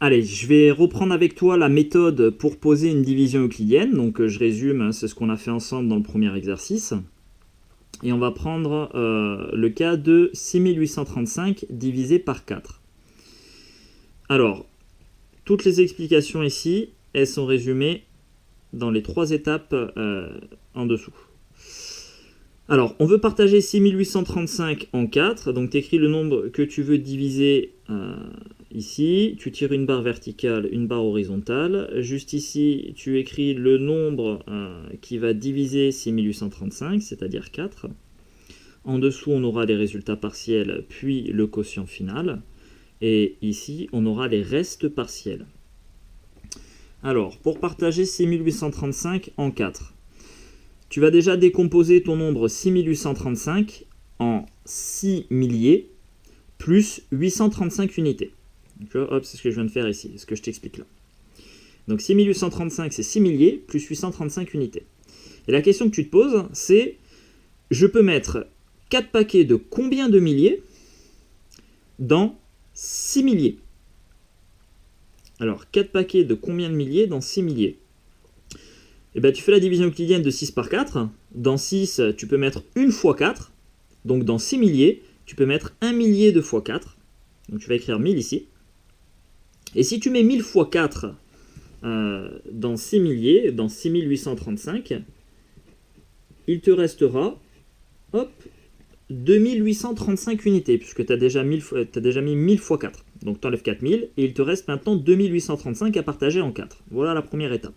Allez, je vais reprendre avec toi la méthode pour poser une division euclidienne. Donc je résume, hein, c'est ce qu'on a fait ensemble dans le premier exercice. Et on va prendre le cas de 6835 divisé par 4. Alors, toutes les explications ici, elles sont résumées dans les 3 étapes en dessous. Alors, on veut partager 6835 en 4, donc tu écris le nombre que tu veux diviser ici, tu tires une barre verticale, une barre horizontale. Juste ici, tu écris le nombre qui va diviser 6835, c'est-à-dire 4. En dessous, on aura les résultats partiels, puis le quotient final. Et ici, on aura les restes partiels. Alors, pour partager 6835 en 4, tu vas déjà décomposer ton nombre 6835 en 6 milliers plus 835 unités. Donc, hop, c'est ce que je viens de faire ici, ce que je t'explique là. Donc 6835, c'est 6 milliers plus 835 unités. Et la question que tu te poses, c'est, je peux mettre 4 paquets de combien de milliers dans 6 milliers? Alors, 4 paquets de combien de milliers dans 6 milliers? Eh bien, tu fais la division euclidienne de 6 par 4. Dans 6, tu peux mettre 1 fois 4. Donc, dans 6 milliers, tu peux mettre 1 millier de fois 4. Donc, tu vas écrire 1000 ici. Et si tu mets 1000 fois 4 dans 6 milliers, dans 6835, il te restera, hop, 2835 unités, puisque tu as déjà mis 1000 fois 4. Donc, tu enlèves 4000, et il te reste maintenant 2835 à partager en 4. Voilà la première étape.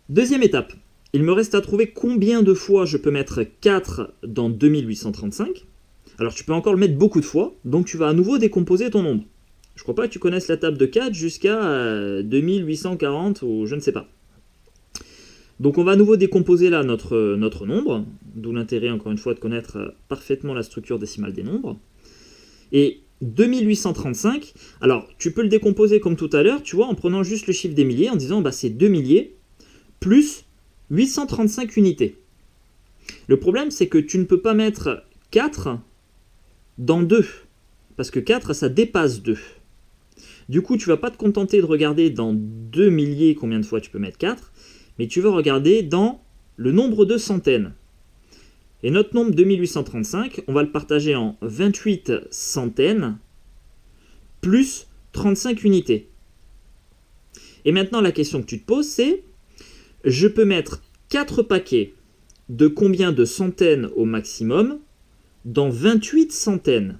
Deuxième étape, il me reste à trouver combien de fois je peux mettre 4 dans 2835. Alors tu peux encore le mettre beaucoup de fois, donc tu vas à nouveau décomposer ton nombre. Je ne crois pas que tu connaisses la table de 4 jusqu'à 2840 ou je ne sais pas. Donc on va à nouveau décomposer là notre nombre, d'où l'intérêt encore une fois de connaître parfaitement la structure décimale des nombres. Et 2835, alors tu peux le décomposer comme tout à l'heure, tu vois, en prenant juste le chiffre des milliers, en disant bah, c'est 2 milliers plus 835 unités. Le problème, c'est que tu ne peux pas mettre 4 dans 2, parce que 4, ça dépasse 2. Du coup, tu ne vas pas te contenter de regarder dans 2 milliers combien de fois tu peux mettre 4, mais tu vas regarder dans le nombre de centaines. Et notre nombre 2835, on va le partager en 28 centaines plus 35 unités. Et maintenant, la question que tu te poses, c'est je peux mettre 4 paquets de combien de centaines au maximum dans 28 centaines?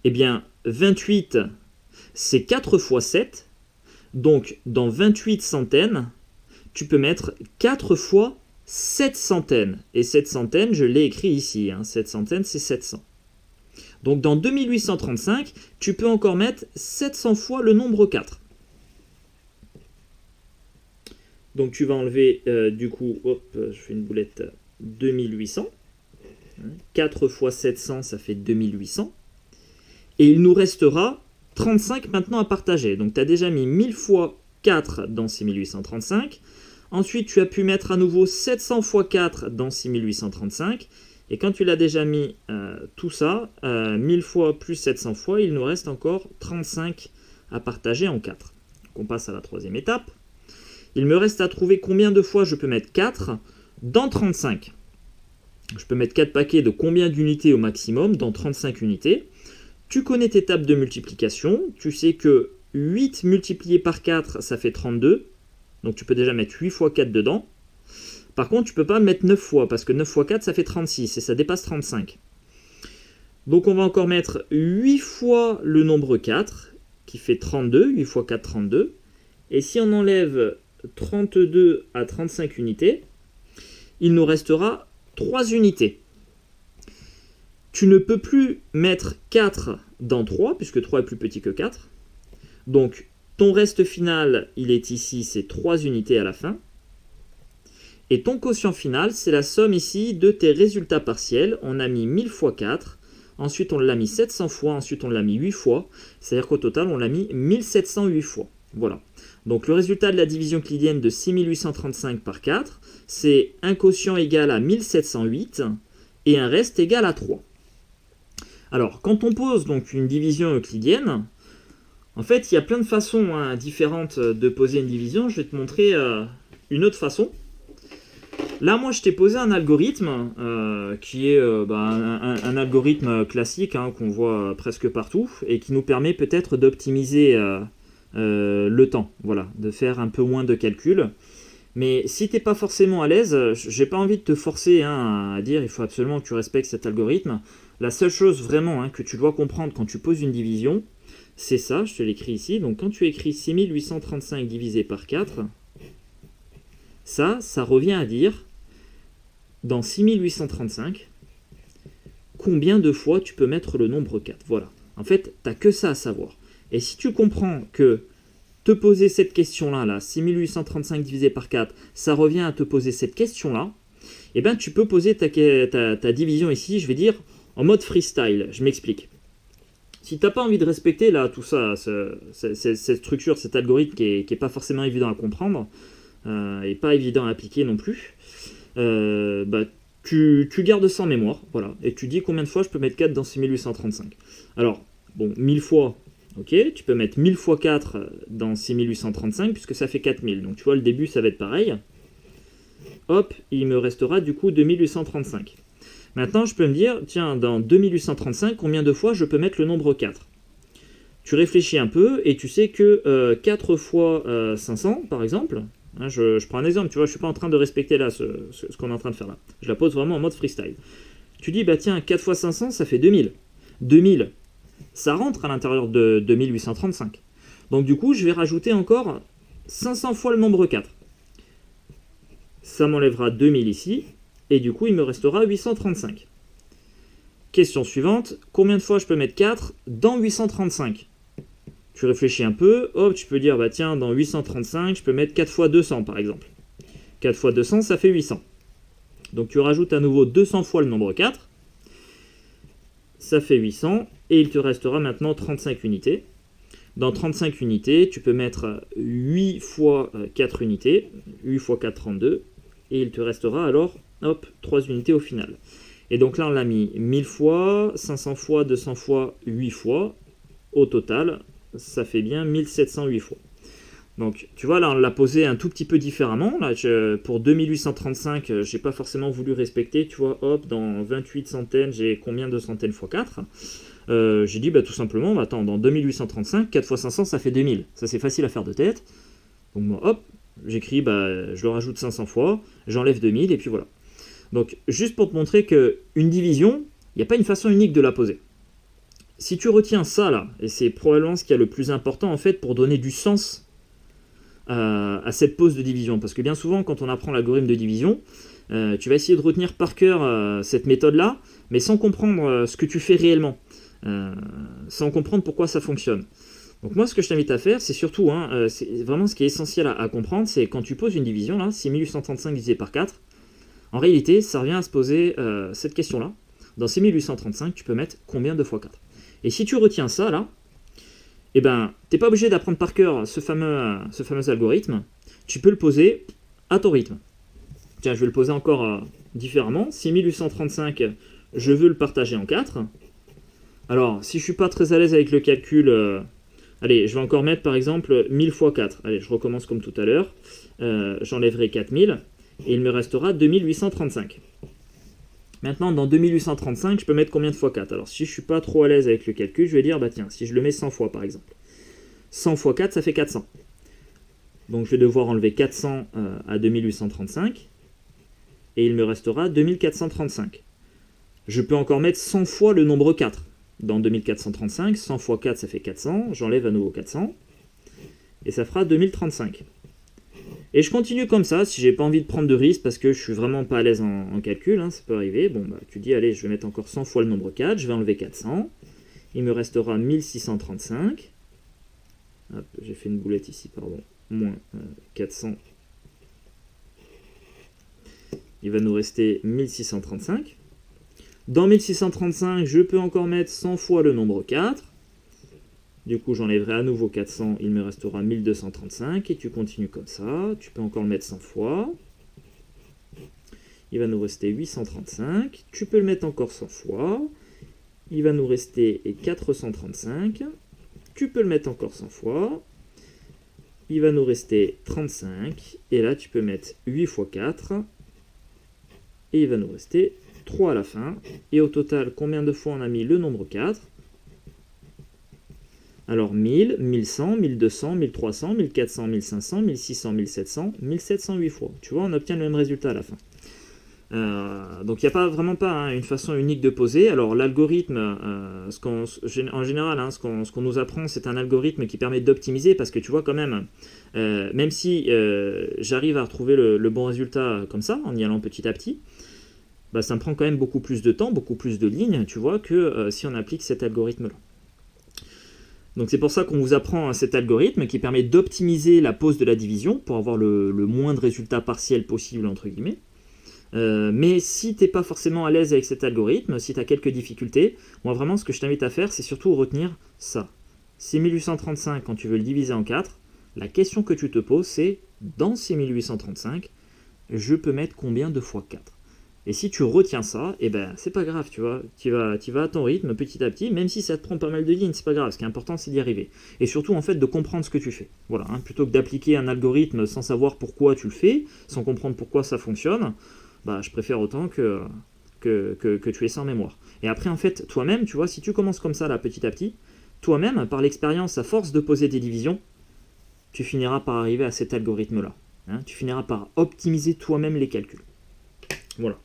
Eh bien, 28, c'est 4 fois 7. Donc, dans 28 centaines, tu peux mettre 4 fois 7 centaines. Et 7 centaines, je l'ai écrit ici. 7 centaines, c'est 700. Donc, dans 2835, tu peux encore mettre 700 fois le nombre 4. Donc tu vas enlever, du coup, hop, je fais une boulette, 2800. 4 fois 700, ça fait 2800. Et il nous restera 35 maintenant à partager. Donc tu as déjà mis 1000 fois 4 dans 6835. Ensuite, tu as pu mettre à nouveau 700 fois 4 dans 6835. Et quand tu l'as déjà mis tout ça, 1000 fois plus 700 fois, il nous reste encore 35 à partager en 4. Donc on passe à la troisième étape. Il me reste à trouver combien de fois je peux mettre 4 dans 35. Je peux mettre 4 paquets de combien d'unités au maximum dans 35 unités. Tu connais tes tables de multiplication. Tu sais que 8 multiplié par 4, ça fait 32. Donc tu peux déjà mettre 8 fois 4 dedans. Par contre, tu ne peux pas mettre 9 fois, parce que 9 fois 4, ça fait 36, et ça dépasse 35. Donc on va encore mettre 8 fois le nombre 4, qui fait 32. 8 fois 4, 32. Et si on enlève 32 à 35 unités, il nous restera 3 unités. Tu ne peux plus mettre 4 dans 3, puisque 3 est plus petit que 4. Donc, ton reste final, il est ici, c'est 3 unités à la fin. Et ton quotient final, c'est la somme ici de tes résultats partiels. On a mis 1000 fois 4, ensuite on l'a mis 700 fois, ensuite on l'a mis 8 fois. C'est-à-dire qu'au total, on l'a mis 1708 fois. Voilà. Donc le résultat de la division euclidienne de 6835 par 4, c'est un quotient égal à 1708 et un reste égal à 3. Alors, quand on pose donc une division euclidienne, En fait, il y a plein de façons différentes de poser une division. Je vais te montrer une autre façon. Là, moi, je t'ai posé un algorithme qui est un algorithme classique qu'on voit presque partout et qui nous permet peut-être d'optimiser le temps, voilà, de faire un peu moins de calculs. Mais si tu n'es pas forcément à l'aise, j'ai pas envie de te forcer à dire il faut absolument que tu respectes cet algorithme. La seule chose vraiment que tu dois comprendre quand tu poses une division, c'est ça, je te l'écris ici. Donc quand tu écris 6835 divisé par 4, ça revient à dire, dans 6835, combien de fois tu peux mettre le nombre 4. Voilà. En fait, tu n'as que ça à savoir. Et si tu comprends que te poser cette question-là, là, 6835 divisé par 4, ça revient à te poser cette question-là, eh ben, tu peux poser ta division ici, je vais dire, en mode freestyle. Je m'explique. Si tu n'as pas envie de respecter là, tout ça, cette structure, cet algorithme qui est pas forcément évident à comprendre, et pas évident à appliquer non plus, tu gardes ça en mémoire, voilà, et tu dis combien de fois je peux mettre 4 dans 6835. Alors, bon, 1000 fois, ok, tu peux mettre 1000 fois 4 dans 6835, puisque ça fait 4000. Donc tu vois, le début, ça va être pareil. Hop, il me restera du coup 2835. Maintenant, je peux me dire, tiens, dans 2835, combien de fois je peux mettre le nombre 4 ? Tu réfléchis un peu, et tu sais que 4 fois 500, par exemple, je prends un exemple, tu vois, je ne suis pas en train de respecter là ce qu'on est en train de faire là. Je la pose vraiment en mode freestyle. Tu dis, bah tiens, 4 fois 500, ça fait 2000. 2000, ça rentre à l'intérieur de 2835. Donc du coup, je vais rajouter encore 500 fois le nombre 4. Ça m'enlèvera 2000 ici, et du coup, il me restera 835. Question suivante, combien de fois je peux mettre 4 dans 835 ? Tu réfléchis un peu, hop, tu peux dire, bah tiens, dans 835, je peux mettre 4 fois 200 par exemple. 4 fois 200, ça fait 800. Donc tu rajoutes à nouveau 200 fois le nombre 4. Ça fait 800, et il te restera maintenant 35 unités. Dans 35 unités, tu peux mettre 8 fois 4 unités, 8 fois 4, 32, et il te restera alors, hop, 3 unités au final. Et donc là, on l'a mis 1000 fois, 500 fois, 200 fois, 8 fois. Au total, ça fait bien 1708 fois. Donc, tu vois, là, on l'a posé un tout petit peu différemment. Là, pour 2835, je n'ai pas forcément voulu respecter. Tu vois, hop, dans 28 centaines, j'ai combien de centaines fois 4 ? J'ai dit, bah, tout simplement, bah, attends, dans 2835, 4 fois 500, ça fait 2000. Ça, c'est facile à faire de tête. Donc, moi, hop, j'écris, bah, je le rajoute 500 fois, j'enlève 2000, et puis voilà. Donc, juste pour te montrer qu'une division, il n'y a pas une façon unique de la poser. Si tu retiens ça, là, et c'est probablement ce qui est le plus important, en fait, pour donner du sens à cette pose de division. Parce que bien souvent, quand on apprend l'algorithme de division, tu vas essayer de retenir par cœur cette méthode-là, mais sans comprendre ce que tu fais réellement, sans comprendre pourquoi ça fonctionne. Donc moi, ce que je t'invite à faire, c'est surtout, c'est vraiment ce qui est essentiel à comprendre, c'est quand tu poses une division, là, 6835 divisé par 4, en réalité, ça revient à se poser cette question-là. Dans 6835, tu peux mettre combien de fois 4 ? Et si tu retiens ça, là, eh ben, t'es pas obligé d'apprendre par cœur ce fameux algorithme. Tu peux le poser à ton rythme. Tiens, je vais le poser encore différemment. 6835, je veux le partager en 4. Alors, si je suis pas très à l'aise avec le calcul, allez, je vais encore mettre par exemple 1000 fois 4. Allez, je recommence comme tout à l'heure. J'enlèverai 4000 et il me restera 2835. Maintenant, dans 2835, je peux mettre combien de fois 4 ? Alors, si je ne suis pas trop à l'aise avec le calcul, je vais dire, bah tiens, si je le mets 100 fois, par exemple. 100 fois 4, ça fait 400. Donc, je vais devoir enlever 400 à 2835. Et il me restera 2435. Je peux encore mettre 100 fois le nombre 4. Dans 2435, 100 fois 4, ça fait 400. J'enlève à nouveau 400. Et ça fera 2035. Et je continue comme ça, si j'ai pas envie de prendre de risque, parce que je suis vraiment pas à l'aise en calcul, ça peut arriver. Bon, bah, tu dis, allez, je vais mettre encore 100 fois le nombre 4, je vais enlever 400. Il me restera 1635. Hop, j'ai fait une boulette ici, pardon. Moins 400. Il va nous rester 1635. Dans 1635, je peux encore mettre 100 fois le nombre 4. Du coup, j'enlèverai à nouveau 400, il me restera 1235, et tu continues comme ça. Tu peux encore le mettre 100 fois. Il va nous rester 835. Tu peux le mettre encore 100 fois. Il va nous rester 435. tu peux le mettre encore 100 fois. Il va nous rester 35. Et là, tu peux mettre 8 fois 4. Et il va nous rester 3 à la fin. Et au total, combien de fois on a mis le nombre 4? Alors 1000, 1100, 1200, 1300, 1400, 1500, 1600, 1700, 1708 fois. Tu vois, on obtient le même résultat à la fin. Donc il n'y a vraiment pas une façon unique de poser. Alors l'algorithme, en général, ce qu'on nous apprend, c'est un algorithme qui permet d'optimiser, parce que tu vois quand même si j'arrive à retrouver le bon résultat comme ça, en y allant petit à petit, bah, ça me prend quand même beaucoup plus de temps, beaucoup plus de lignes, tu vois, que si on applique cet algorithme-là. Donc c'est pour ça qu'on vous apprend cet algorithme qui permet d'optimiser la pose de la division pour avoir le moins de résultats partiels possible, entre guillemets. Mais si tu n'es pas forcément à l'aise avec cet algorithme, si tu as quelques difficultés, moi vraiment ce que je t'invite à faire, c'est surtout retenir ça. C'est 1835 quand tu veux le diviser en 4. La question que tu te poses, c'est dans ces 1835, je peux mettre combien de fois 4? Et si tu retiens ça, eh ben c'est pas grave, tu vois, tu vas à ton rythme petit à petit, même si ça te prend pas mal de lignes, c'est pas grave, ce qui est important c'est d'y arriver. Et surtout en fait de comprendre ce que tu fais. Voilà, plutôt que d'appliquer un algorithme sans savoir pourquoi tu le fais, sans comprendre pourquoi ça fonctionne, bah je préfère autant que tu aies ça en mémoire. Et après en fait, toi-même, tu vois, si tu commences comme ça là petit à petit, toi-même, par l'expérience, à force de poser des divisions, tu finiras par arriver à cet algorithme-là. Tu finiras par optimiser toi-même les calculs. Voilà.